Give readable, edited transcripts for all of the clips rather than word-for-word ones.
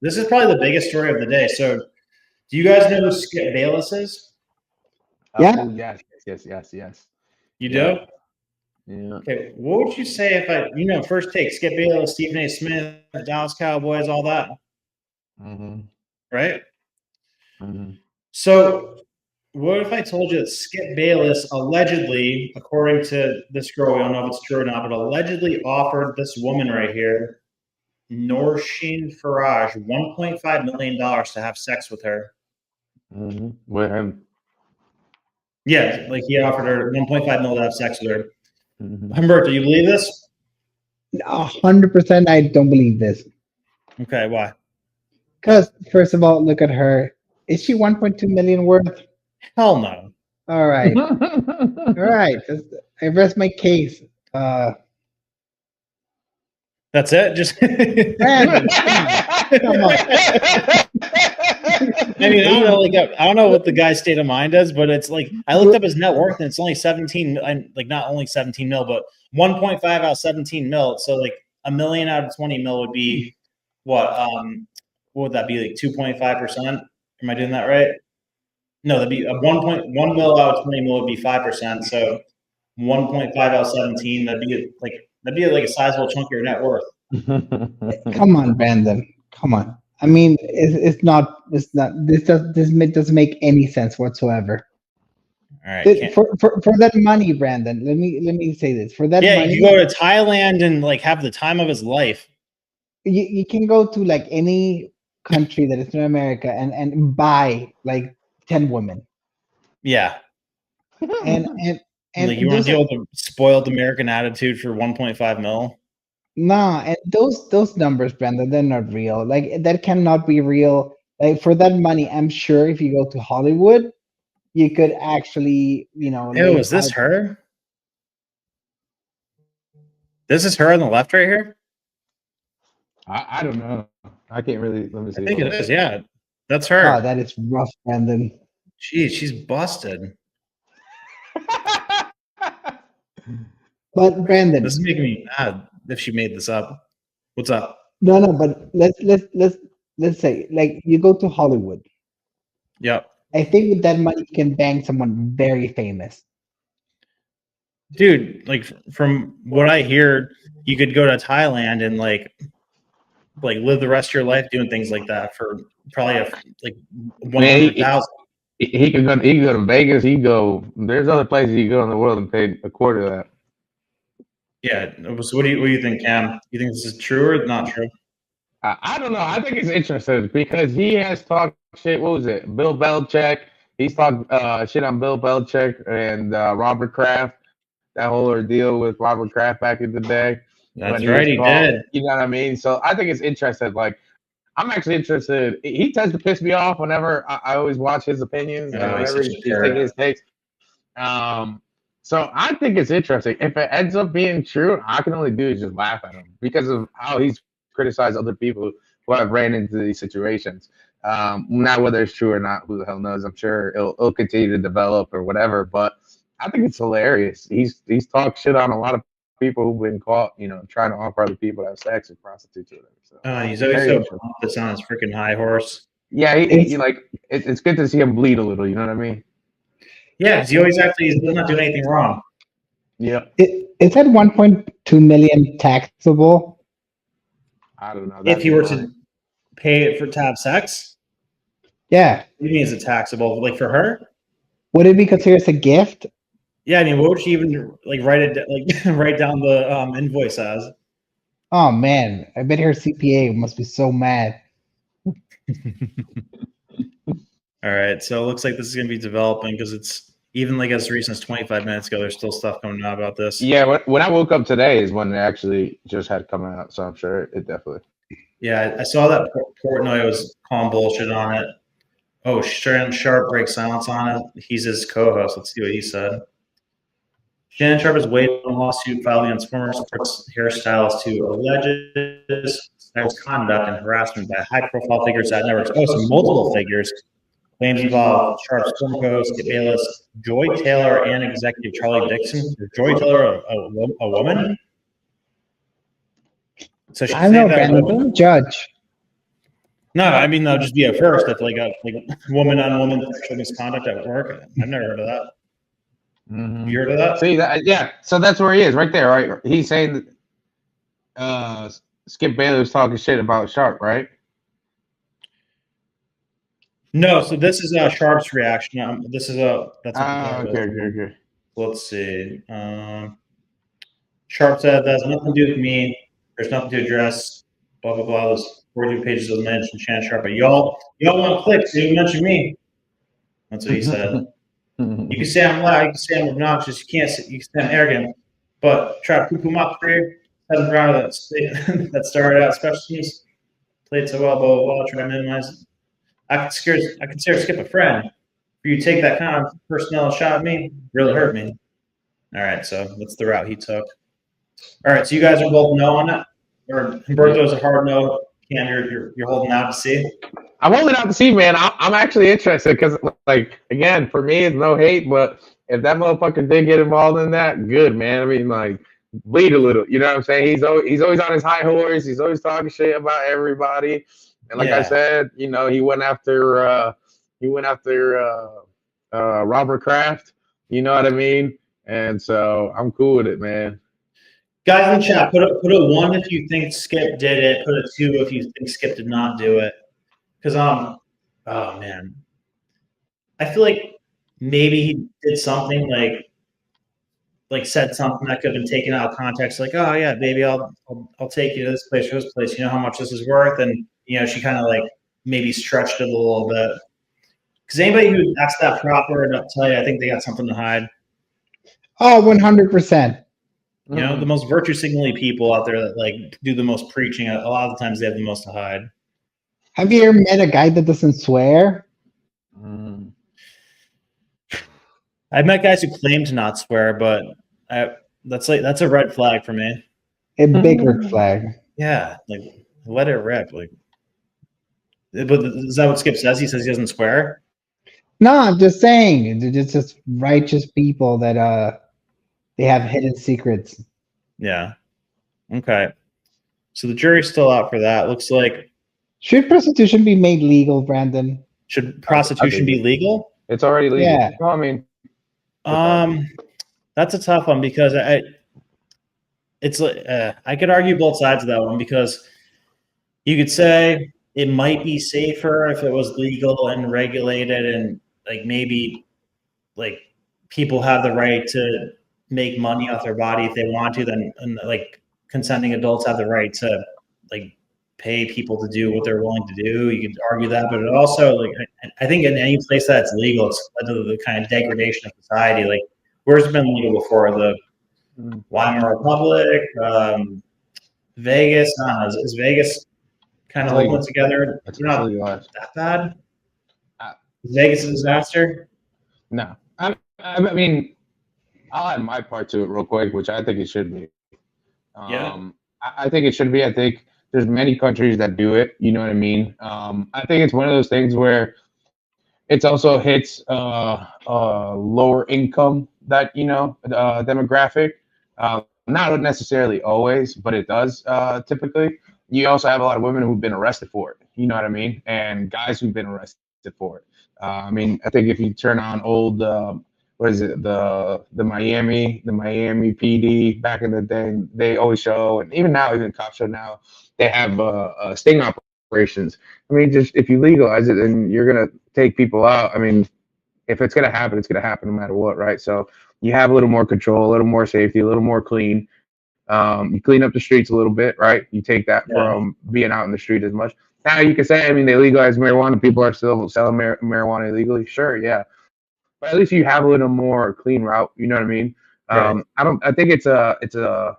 This is probably the biggest story of the day. So, do you guys know who Skip Bayless is? Yeah. Oh, yes. You Yeah. do? Yeah. Okay. What would you say if first take Skip Bayless, Stephen A. Smith, Dallas Cowboys, all that, Mm-hmm. right? Mm-hmm. So, what if I told you that Skip Bayless allegedly, according to this girl, we don't know if it's true or not, but allegedly offered this woman right here, Norshin Faraj, $1.5 million to have sex with her. Mm-hmm. With him. Yeah, like he offered her $1.5 million to have sex with her. Mm-hmm. Humberto, do you believe this? 100%. I don't believe this. Okay, why? Because first of all, look at her. Is she 1.2 million worth? Hell no. All right. All right. I rest my case. That's it? Just Brandon, come on. I mean, I don't know what the guy's state of mind is, but it's like I looked up his net worth and it's only 17, like not only 17 mil, but 1.5 out of 17 mil. So like $1 million out of 20 mil would be what? What would that be? Like 2.5%? Am I doing that right? No, that'd be a 1.1 mil out of 20 mil would be 5%. So 1.5 out of 17, that'd be like a sizable chunk of your net worth. Come on, Brandon. Come on. I mean, it's not. This doesn't make any sense whatsoever. All right. For that money, Brandon. Let me say this. For that money, you go to Thailand and like have the time of his life. You can go to like any country that is in America and buy like 10 women. Yeah. And like you want to deal with a spoiled American attitude for 1.5 mil? Nah, and those numbers, Brandon, they're not real. Like that cannot be real. Like for that money, I'm sure if you go to Hollywood, you could actually, Ew, is this her? This is her on the left right here? I don't know. I can't really. Let me see. I think it is. Yeah, that's her. Oh, that is rough, Brandon. Jeez, she's busted. But Brandon, this is making me mad if she made this up. What's up? No, but let's say like you go to Hollywood. Yep. I think with that money you can bang someone very famous. Dude, like from what I hear, you could go to Thailand and like live the rest of your life doing things like that for probably like 100,000. He could go to Vegas. There's other places you go in the world and pay a quarter of that. Yeah. So what do you think, Cam? You think this is true or not true? I don't know. I think it's interesting because he has talked shit. What was it? Bill Belichick. He's talked shit on Bill Belichick and Robert Kraft. That whole ordeal with Robert Kraft back in the day. That's right, he did. You know what I mean? So I think it's interesting. Like, I'm actually interested. He tends to piss me off whenever I always watch his opinions and whenever he's taking his takes. So I think it's interesting. If it ends up being true, all I can only do is just laugh at him because of how he's criticized other people who have ran into these situations. Not whether it's true or not, who the hell knows? I'm sure it'll continue to develop or whatever. But I think it's hilarious. He's talked shit on a lot of people who've been caught, trying to offer other people to have sex or prostitutes or whatever. So he's always so pumped on his freaking high horse. Yeah, he like it's good to see him bleed a little. You know what I mean? Yeah, because he always acts like he's not doing anything wrong. Yeah. Is that 1.2 million taxable? I don't know. If he were to pay it to have sex? Yeah. What do you mean is it taxable? Like for her? Would it be considered a gift? Yeah, I mean, what would she even write down the invoice as? Oh man, I bet her CPA must be so mad. All right, so it looks like this is going to be developing because it's even like as recent as 25 minutes ago. There's still stuff coming out about this. Yeah, when I woke up today is when it actually just had come out, so I'm sure it definitely. Yeah, I saw that Portnoy was calling bullshit on it. Oh, Shannon Sharpe breaks silence on it. He's his co-host. Let's see what he said. Shannon Sharpe has waived a lawsuit filed against former sports hairstylist to alleges misconduct and harassment by high-profile figures at networks. Oh, so multiple figures. Claims involve Sharpe's former co-host, Skip Bayless, Joy Taylor, and executive Charlie Dixon. Is Joy Taylor a woman? So I know, Brandon. Don't judge. No, I mean that'll just be a first if like a woman on woman sexual misconduct at work. I've never heard of that. Mhm. You heard of that? See that? Yeah. So that's where he is, right there. Right. He's saying that Skip Bayless was talking shit about Sharp, right? No, so this is Sharp's reaction. This is that's what the Ah, title okay, is. okay, okay. Let's see. Sharp said that has nothing to do with me. There's nothing to address. Blah blah blah. Those 42 pages of mention Shannon Sharpe. But y'all want clicks. You didn't mention me. That's what he said. You can say I'm loud. You can say I'm obnoxious. You can say I'm arrogant. But try to poo-poo my career. Seventh round of that started out special teams. Played so well. Blah blah blah. Try to minimize it. I consider Skip a friend. For you to take that kind of personnel shot at me, really hurt me. All right, so that's the route he took. All right, so you guys are both no on it, or Humberto's a hard no. Cam, you're holding out to see. I'm holding out to see, man. I'm actually interested because, like, again, for me, it's no hate, but if that motherfucker did get involved in that, good, man. I mean, like, bleed a little. You know what I'm saying? He's always on his high horse. He's always talking shit about everybody. And like I said, you know, he went after Robert Kraft. You know what I mean? And so I'm cool with it, man. Guys in chat, put a 1 if you think Skip did it. Put a 2 if you think Skip did not do it. Because oh man, I feel like maybe he did something like said something that could have been taken out of context. Like, oh yeah, baby, I'll take you to this place or this place. You know how much this is worth, and you know she kind of like maybe stretched it a little bit. Because anybody who acts that proper, and I'll tell you, I think they got something to hide. Oh, 100%. You know, the most virtue signaling people out there that like do the most preaching. A lot of the times they have the most to hide. Have you ever met a guy that doesn't swear? I've met guys who claim to not swear, but that's a red flag for me. A big red flag. Yeah, like let it rip. Like, but is that what Skip says? He says he doesn't swear. No, I'm just saying, it's just righteous people that they have hidden secrets. Yeah. Okay. So the jury's still out for that. Looks like. Should prostitution be made legal, Brandon? Should prostitution be legal? It's already legal. Yeah. Well, I mean, that's a tough one because it's I could argue both sides of that one because you could say it might be safer if it was legal and regulated and like maybe like people have the right to make money off their body if they want to, then and like consenting adults have the right to like pay people to do what they're willing to do. You could argue that, but it also like I think in any place that's legal, it's led to the kind of degradation of society. Like where's it been legal before? The Weimar Republic, Vegas. I don't know, is Vegas kind of holding it together? It's not that bad. Is Vegas a disaster? No, I mean, I'll add my part to it real quick, which I think it should be. Yeah. I think it should be. I think there's many countries that do it. You know what I mean? I think it's one of those things where it also hits lower income that demographic. Not necessarily always, but it does typically. You also have a lot of women who've been arrested for it. You know what I mean? And guys who've been arrested for it. I mean, I think if you turn on old, what is it, the Miami PD back in the day, they always show, and even now, even cop show now, they have sting operations. I mean, just if you legalize it, then you're gonna take people out. I mean, if it's gonna happen, it's gonna happen no matter what, right? So you have a little more control, a little more safety, a little more clean. You clean up the streets a little bit, right? You take that from being out in the street as much. Now you can say, I mean, they legalized marijuana. People are still selling marijuana illegally. Sure, yeah, but at least you have a little more clean route. You know what I mean? Right. I think it's a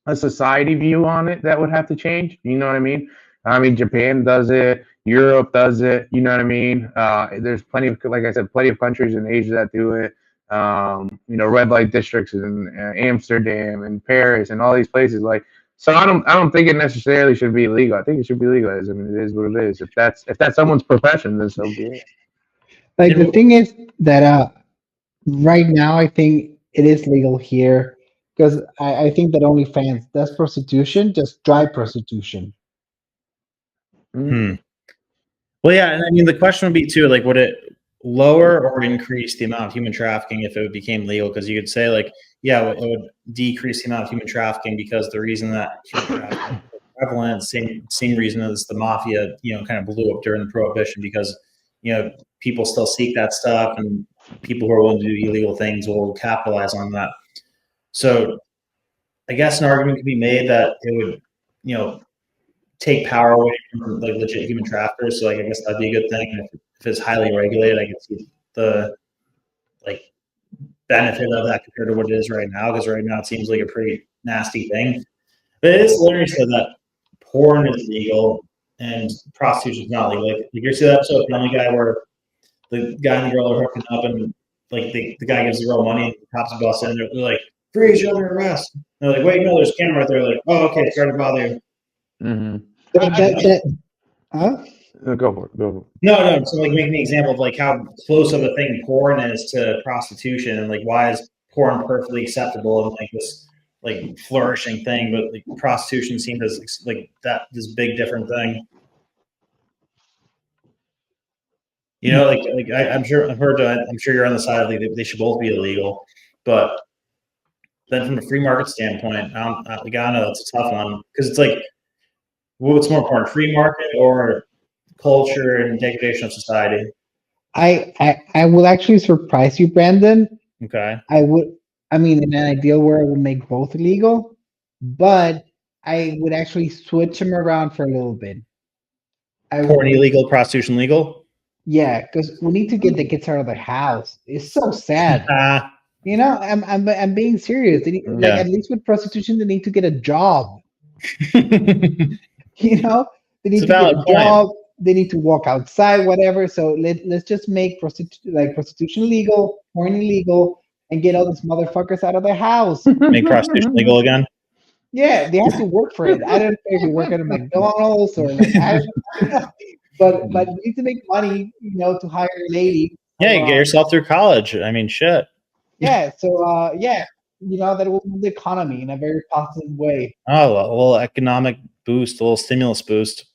a society view on it that would have to change. You know what I mean? I mean, Japan does it. Europe does it. You know what I mean? There's plenty of, like I said, plenty of countries in Asia that do it. Red light districts in Amsterdam and Paris and all these places. Like, so I don't think it necessarily should be illegal. I think it should be legalized. I mean, it is what it is. If that's someone's profession, then so be it. Like the thing is that right now I think it is legal here because I think that OnlyFans does prostitution, just dry prostitution. Well, yeah, and I mean the question would be too, like, would it lower or increase the amount of human trafficking if it became legal? Because you could say, like, yeah, it would decrease the amount of human trafficking because the reason that human trafficking is prevalent, same reason as the mafia, kind of blew up during the prohibition because people still seek that stuff, and people who are willing to do illegal things will capitalize on that. So, I guess an argument could be made that it would, take power away from like legit human traffickers. So like I guess that'd be a good thing. And if it's highly regulated, I can see the like benefit of that compared to what it is right now. Because right now it seems like a pretty nasty thing. But it is hilarious that porn is legal and prostitution is not legal. Like you see that episode of Family Guy where the guy and the girl are hooking up and like the guy gives the girl money and the cops bust in. They're like, "Freeze, you're under arrest." And they're like, "Wait, no, there's a camera right there." Like, "Oh, okay, sorry to bother you." Mm-hmm. Huh? Go for it. No. So like making the example of like how close of a thing porn is to prostitution, and like why is porn perfectly acceptable and like this like flourishing thing, but like prostitution seems as like this big different thing. I'm sure you're on the side of like they should both be illegal, but then from a free market standpoint, I don't know that's a tough one because it's like what's more important, free market or culture and degradation of society? I will actually surprise you, Brandon. Okay. I mean, in an ideal world, I would make both illegal, but I would actually switch them around for a little bit. Porn illegal, prostitution legal? Yeah, because we need to get the kids out of the house. It's so sad. I'm being serious. Like at least with prostitution, they need to get a job. They need to get a job. They need to walk outside, whatever. So let's just make prostitution legal, porn illegal, and get all these motherfuckers out of the house. Make prostitution legal again? Yeah, they have to work for it. I don't know if you work at a McDonald's or like I don't know. But you need to make money, to hire a lady. Yeah, you get yourself through college. I mean, shit. Yeah. So that will move the economy in a very positive way. Oh, a little economic boost, a little stimulus boost.